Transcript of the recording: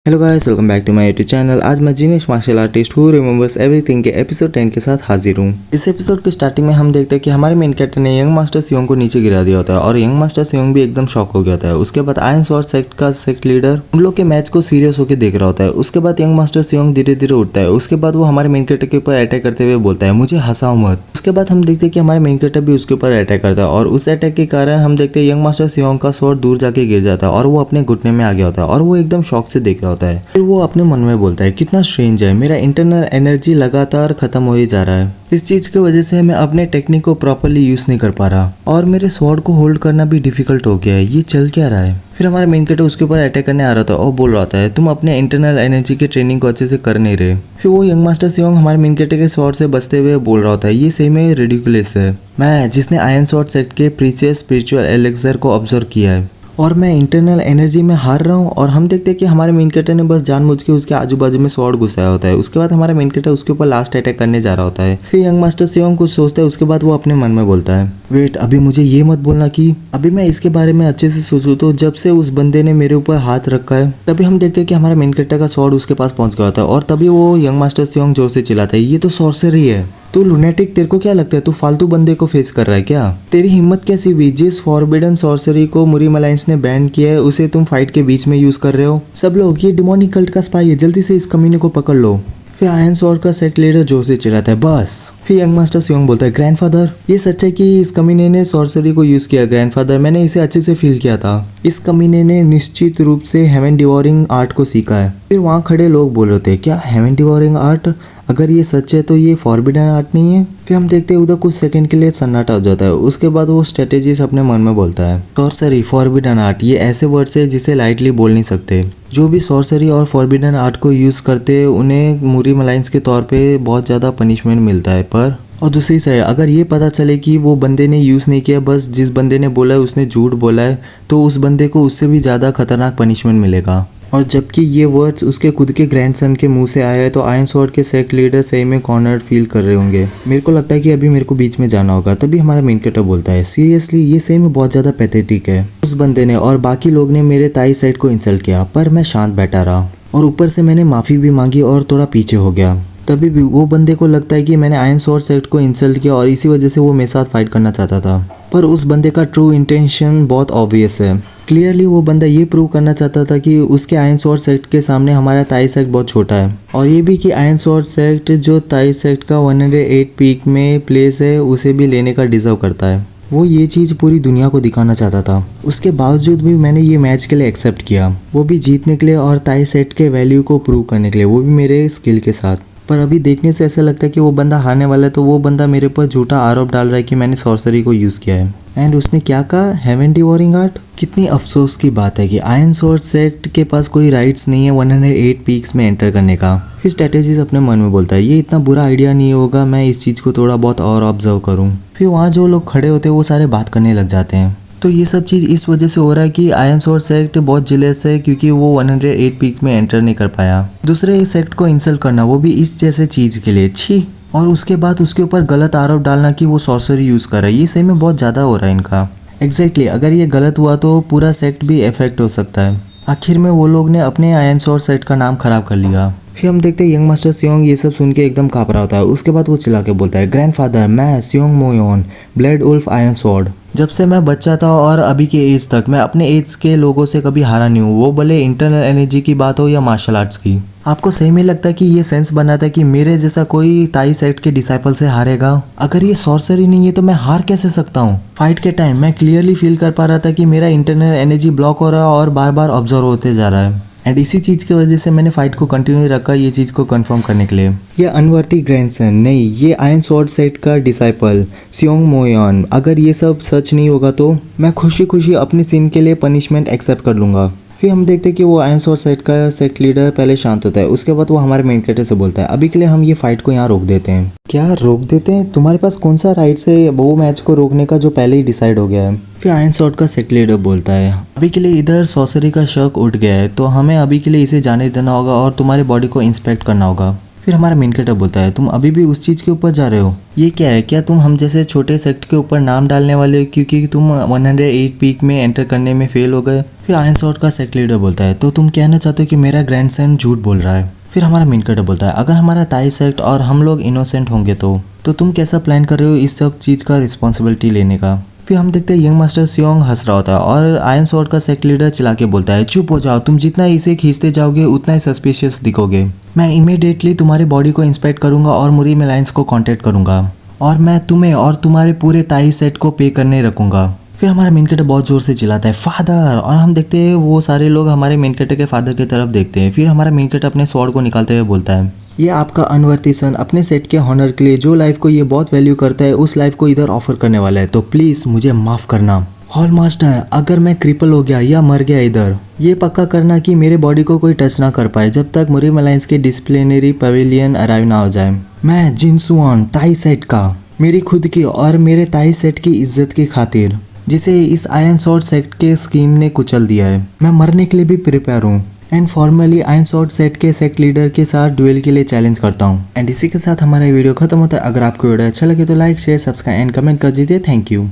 Hello guys, welcome back to my YouTube channel. आज मैं genius martial artist who remembers everything के episode 10 के साथ हाजिर हूँ। इस एपिसोड के स्टार्टिंग में हम देखते हैं कि हमारे मेन कैरेक्टर ने यंग मास्टर सियोंग को नीचे गिरा दिया होता है और यंग मास्टर सियोंग भी एकदम शॉक हो गया होता है। उसके बाद आयरन स्वॉर्ड सेक्ट का सेक्ट लीडर उन लोग के मैच को सीरियस होकर देख रहा होता है। उसके बाद यंग मास्टर सियोंग धीरे धीरे उठता है। उसके बाद वो हमारे मेन कैरेक्टर के ऊपर अटैक करते हुए बोलता है, मुझे हंसाओ मत। उसके बाद हम देखते हैं कि हमारे मेन कैरेक्टर भी उसके ऊपर अटैक करता है और उस अटैक के कारण हम देखते हैं यंग मास्टर सियोंग का स्वॉर्ड दूर जाके गिर जाता है और वो अपने घुटने में आ गया होता है और वो एकदम शॉक से देख रहा होता है। फिर वो अपने मन में बोलता है, कितना स्ट्रेंज है, मेरा इंटरनल एनर्जी लगातार खत्म हो ही जा रहा है। इस चीज की वजह से मैं अपने टेक्निक को प्रॉपर्ली यूज नहीं कर पा रहा और मेरे स्वॉर्ड को होल्ड करना भी डिफिकल्ट हो गया है। ये चल क्या रहा है? फिर हमारा मेन कैरेक्टर उसके ऊपर अटैक करने आ रहा था और बोल रहा था, तुम अपने इंटरनल एनर्जी की ट्रेनिंग को अच्छे से कर नहीं रहे। फिर वो यंग मास्टर सियोंग हमारे मेन कैरेक्टर के स्वॉर्ड से बचते हुए बोल रहा होता है, ये सही में रिडिकुलस है। मैं जिसने आयरन स्वॉर्ड सेट के प्रीसियस स्पिरिचुअल एलेक्सर को ऑब्जर्व किया है और मैं इंटरनल एनर्जी में हार रहा हूँ। और हम देखते हैं कि हमारे मेन कैरेक्टर ने बस जानबूझ के उसके आजू बाजू में स्वॉर्ड घुसाया होता है। उसके बाद हमारा मेन कैरेक्टर उसके ऊपर लास्ट अटैक करने जा रहा होता है। फिर यंग मास्टर सियोंग कुछ सोचता है। उसके बाद वो अपने मन में बोलता है, वेट, अभी मुझे ये मत बोलना कि अभी मैं इसके बारे में अच्छे से सोचूं। तो जब से उस बंदे ने मेरे ऊपर हाथ रखा है तभी हम देखते हैं कि हमारा मेन कैरेक्टर का स्वॉर्ड उसके पास पहुंच गया होता है और तभी वो यंग मास्टर सियोंग जोर से चिल्लाता है, ये तो सॉर्सरी है। तू लुनेटिक, तेरे को क्या लगता है तू फालतू बंदे को फेस कर रहा है क्या? तेरी हिम्मत कैसी हुई? जिस फॉरबिडन सॉर्सरी को मुरीम अलायंस ने बैन किया है उसे तुम फाइट के बीच में यूज कर रहे हो। सब लोग, ये डिमोनिक कल्ट का स्पाई है, जल्दी से इस कमीने को पकड़ लो। फिर आयरन स्वॉर्ड का सेक्ट लीडर जोर से चिल्लाता है, बस। फिर यंग मास्टर सियोंग बोलता है, ग्रैंडफादर, ये सच है कि इस कमीने ने सॉर्सरी को यूज किया। ग्रैंडफादर, मैंने इसे अच्छे से फील किया था। इस कमीने ने निश्चित रूप से हेवन डिवोरिंग आर्ट को सीखा है। फिर वहाँ खड़े लोग बोल रहे थे, क्या हेवन डिवोरिंग आर्ट? अगर ये सच है तो ये फॉरबिडन आर्ट नहीं है? फिर हम देखते हैं उधर कुछ सेकंड के लिए सन्नाटा हो जाता है। उसके बाद वो स्ट्रेटेजीज अपने मन में बोलता है, सॉर्सरी, फॉरबिडन आर्ट, ये ऐसे वर्ड्स है जिसे लाइटली बोल नहीं सकते। जो भी सॉर्सरी और फॉरबिडन आर्ट को यूज करते हैं उन्हें मुरीम अलायंस के तौर पे बहुत ज़्यादा पनिशमेंट मिलता है। पर और दूसरी साइड अगर ये पता चले कि वो बंदे ने यूज़ नहीं किया, बस जिस बंदे ने बोला है उसने झूठ बोला है, तो उस बंदे को उससे भी ज़्यादा खतरनाक पनिशमेंट मिलेगा। और जबकि ये वर्ड्स उसके खुद के ग्रैंडसन के मुंह से आया है तो आयरन स्वॉर्ड के सेक्ट लीडर सही में कॉर्नर्ड फील कर रहे होंगे। मेरे को लगता है कि अभी मेरे को बीच में जाना होगा। तभी हमारा मेन कैरेक्टर बोलता है, सीरियसली ये सही में बहुत ज़्यादा पैथेटिक है। उस बंदे ने और बाकी लोग ने मेरे ताई साइड को इंसल्ट किया पर मैं शांत बैठा रहा और ऊपर से मैंने माफ़ी भी मांगी और थोड़ा पीछे हो गया। तभी भी वो बंदे को लगता है कि मैंने आयरन स्वॉर्ड सेक्ट को इंसल्ट किया और इसी वजह से वो मेरे साथ फाइट करना चाहता था। पर उस बंदे का ट्रू इंटेंशन बहुत ऑब्वियस है। क्लियरली वो बंदा ये प्रूव करना चाहता था कि उसके आयरन स्वॉर्ड सेक्ट के सामने हमारा ताई सेक्ट बहुत छोटा है और ये भी कि आयरन स्वॉर्ड सेक्ट जो ताई सेक्ट का 108 पीक में प्लेस है उसे भी लेने का डिजर्व करता है। वो ये चीज़ पूरी दुनिया को दिखाना चाहता था। उसके बावजूद भी मैंने ये मैच के लिए एक्सेप्ट किया, वो भी जीतने के लिए और ताई सेट के वैल्यू को प्रूव करने के लिए, वो भी मेरे स्किल के साथ। पर अभी देखने से ऐसा लगता है कि वो बंदा हारने वाला है तो वो बंदा मेरे पर झूठा आरोप डाल रहा है कि मैंने सॉर्सरी को यूज़ किया है। एंड उसने क्या कहा, हेवन डिवोरिंग आर्ट? कितनी अफसोस की बात है कि आयरन स्वॉर्ड सेक्ट के पास कोई राइट्स नहीं है 108 पीक्स में एंटर करने का। फिर स्ट्रेटेजीज अपने मन में बोलता है, ये इतना बुरा आइडिया नहीं होगा, मैं इस चीज़ को थोड़ा बहुत और ऑब्जर्व करूँ। फिर वहाँ जो लोग खड़े होते हैं वो सारे बात करने लग जाते हैं। तो ये सब चीज़ इस वजह से हो रहा है कि आयरन स्वॉर्ड सेक्ट बहुत जिलेस है क्योंकि वो 108 पीक में एंटर नहीं कर पाया। दूसरे सेक्ट को इंसल्ट करना, वो भी इस जैसे चीज़ के लिए, छी। और उसके बाद उसके ऊपर गलत आरोप डालना कि वो सॉर्सरी यूज़ कर रहा है, ये सही में बहुत ज़्यादा हो रहा है इनका। एग्जैक्टली, अगर ये गलत हुआ तो पूरा सेक्ट भी इफेक्ट हो सकता है। आखिर में वो लोग ने अपने आयरन स्वॉर्ड सेक्ट का नाम खराब कर लिया। फिर हम देखते हैं यंग मास्टर सियोंग ये सब सुन के एकदम काँप रहा होता है। उसके बाद वो चिल्ला के बोलता है, ग्रैंडफादर, मैं सियोंग मोयोन, ब्लेड उल्फ आयरन स्वॉर्ड, जब से मैं बच्चा था और अभी के एज तक मैं अपने एज के लोगों से कभी हारा नहीं हूँ, वो भले इंटरनल एनर्जी की बात हो या मार्शल आर्ट्स की। आपको सही में लगता है कि ये सेंस बनाता है कि मेरे जैसा कोई ताई सेक्ट के डिसाइपल से हारेगा? अगर ये सॉर्सरी नहीं है तो मैं हार कैसे सकता हूँ? फाइट के टाइम मैं क्लियरली फील कर पा रहा था कि मेरा इंटरनल एनर्जी ब्लॉक हो रहा है और बार बार ऑब्जर्व होते जा रहा है। एंड इसी चीज़ की वजह से मैंने फाइट को कंटिन्यू रखा ये चीज़ को कंफर्म करने के लिए। ये अनवर्थी ग्रैंडसन नहीं, ये आयरन स्वॉर्ड सेट का डिसाइपल सियोंग मोयोन। अगर ये सब सच नहीं होगा तो मैं खुशी खुशी अपनी सिन के लिए पनिशमेंट एक्सेप्ट कर लूँगा। फिर हम देखते हैं कि वो आयरन स्वॉर्ड सेट का सेक्ट लीडर पहले शांत होता है। उसके बाद वो हमारे मेन कैरेक्टर से बोलता है, अभी के लिए हम ये फाइट को यहाँ रोक देते हैं। क्या रोक देते हैं? तुम्हारे पास कौन सा राइट्स है वो मैच को रोकने का जो पहले ही डिसाइड हो गया है? फिर आयरन स्वॉर्ड का सेक्ट लीडर बोलता है, अभी के लिए इधर सॉर्सरी का शक उठ गया है तो हमें अभी के लिए इसे जाने देना होगा और तुम्हारी बॉडी को इंस्पेक्ट करना होगा। फिर हमारा मेन कैरेक्टर बोलता है तुम अभी भी उस चीज के ऊपर जा रहे हो, ये क्या है, क्या तुम हम जैसे छोटे सेक्ट के ऊपर नाम डालने वाले हो क्योंकि तुम 108 पीक में एंटर करने में फेल हो गए। फिर आयरन स्वॉर्ड का सेक्ट लीडर बोलता है तो तुम कहना चाहते हो कि मेरा ग्रैंडसन झूठ बोल रहा है। फिर हमारा मेन कैरेक्टर बोलता है अगर हमारा ताई सेक्ट और हम लोग इनोसेंट होंगे तो तुम कैसा प्लान कर रहे हो इस सब चीज का रिस्पॉन्सिबिलिटी लेने का। फिर हम देखते हैं यंग मास्टर सियोंग हंस रहा होता है और आयरन स्वॉर्ड का सेक्ट लीडर चिल्ला के बोलता है चुप हो जाओ, तुम जितना इसे खींचते जाओगे उतना ही सस्पिशियस दिखोगे। मैं इमीडिएटली तुम्हारी बॉडी को इंस्पेक्ट करूंगा और मुरीम अलायंस को कांटेक्ट करूंगा और मैं तुम्हें और तुम्हारे पूरे ताई सेट को पे करने रखूंगा। फिर हमारा मेन कैरेक्टर बहुत जोर से चिल्लाता है फादर, और हम देखते हैं वो सारे लोग हमारे मेन कैरेक्टर के फादर की तरफ देखते हैं। फिर हमारा मेन कैरेक्टर अपने स्वॉर्ड को निकालते हुए बोलता है ये आपका अनवर्थी सन अपने सेट के हॉनर के लिए जो लाइफ को ये बहुत वैल्यू करता है उस लाइफ को इधर ऑफर करने वाला है, तो प्लीज मुझे माफ करना। हॉल मास्टर, अगर मैं क्रिपल हो गया या मर गया इधर, ये पक्का करना कि मेरे बॉडी को कोई टच ना कर पाए जब तक मुरीम अलायंस के डिसिप्लिनरी पवेलियन अराइव ना हो जाए। मैं जिनसुआन ताई सेट का मेरी खुद की और मेरे ताई सेट की इज्जत की खातिर जिसे इस आयरन स्वॉर्ड सेट के स्कीम ने कुचल दिया है, मैं मरने के लिए भी प्रिपेयर हूँ and formally iron sword set के सेक्ट लीडर के साथ ड्यूएल के लिए चैलेंज करता हूँ। एंड इसी के साथ हमारा वीडियो खत्म होता है। अगर आपको वीडियो अच्छा लगे तो like share subscribe and comment कर दीजिए। Thank you.